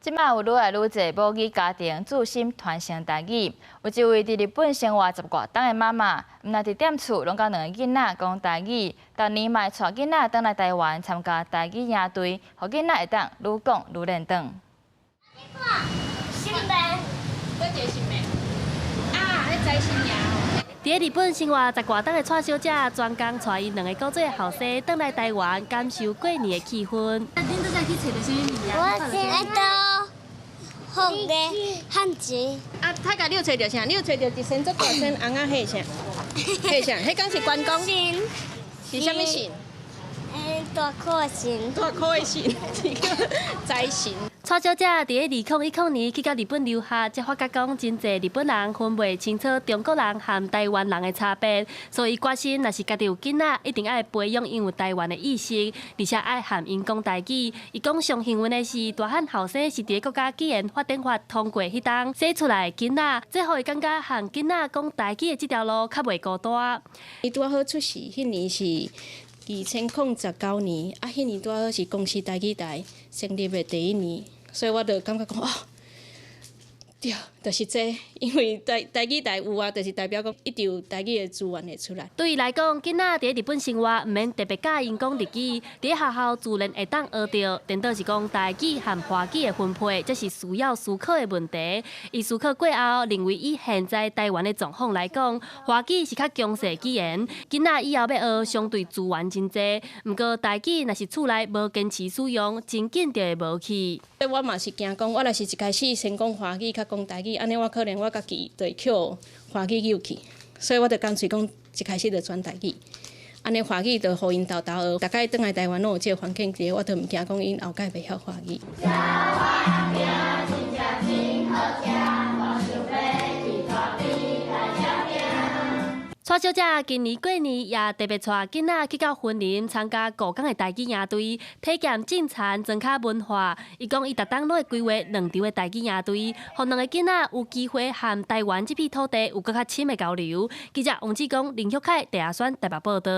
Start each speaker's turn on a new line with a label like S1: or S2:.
S1: 即卖有愈来愈侪母语家庭注心传承台语，有一位伫日本生活10外冬的妈妈，毋但伫店厝拢甲2个囡仔讲台语，逐年嘛会带囡仔返来台湾参加台语营队，互囡仔会当愈讲愈认同。
S2: 新妹，搁一个新妹，啊，迄摘新芽。
S3: 伫日本生活10外冬的蔡小姐，专工带伊2个古早后生返来台湾，感受过年的气氛。
S2: 恁都在去找到什么物件？
S4: 我是到红的汉字。
S2: 啊，太甲你有找到啥？你有找到一身足大身红仔迄啥？迄啥？迄敢是关公？
S4: 信
S2: 是啥物信？
S4: 大颗的信。
S2: 大颗的信，是叫摘信。
S3: 蔡小姐伫2010年去到日本留学，才发觉讲真侪日本人分袂清楚中国人和台湾人的差别，所以决心若是家己有囡仔，一定爱培养因有台湾的意识，而且爱和因讲台语。伊讲上幸运的是，大汉后生是伫个国家语言发展法通过迄当生出来的囡仔，最互伊感觉和囡仔讲台语的这条路较袂孤单。
S2: 伊拄好出世，迄年是2019年，啊，迄年拄好是公司台语台成立的第1年。所以我就感觉讲哦，对，就是这，因为台语台有啊，就是代表讲一定有台语的资源会出来。
S3: 对伊来讲，囡仔伫日本生活，毋免特别教因讲日语，伫学校自然会当学到。颠倒是讲台语和华语的分配，这是需要思考的问题。伊思考过后，认为以现在台湾的状况来讲，华语是较强势语言，囡仔以后要学相对资源真济。毋过台语若是厝内无坚持使用，真紧就会无去。
S2: 我嘛是惊讲，我若是一开始先讲华语，较讲台语，安尼我可能我家己就会扣华语扭去，所以我就干脆讲一开始就转台语，安尼华语就互因豆学，大概转来台湾拢有这个环境伫，我就毋惊讲因后摆袂晓华语。蔡小姐今年过年也特别带囡仔去到云林参加故宫的台语营队，体验种田、庄脚文化。伊讲伊逐冬拢会规划2场的台语营队，互2个囡仔有机会和台湾这片土地有更较深的交流。记者王志光、林旭凯、第二选台北报道。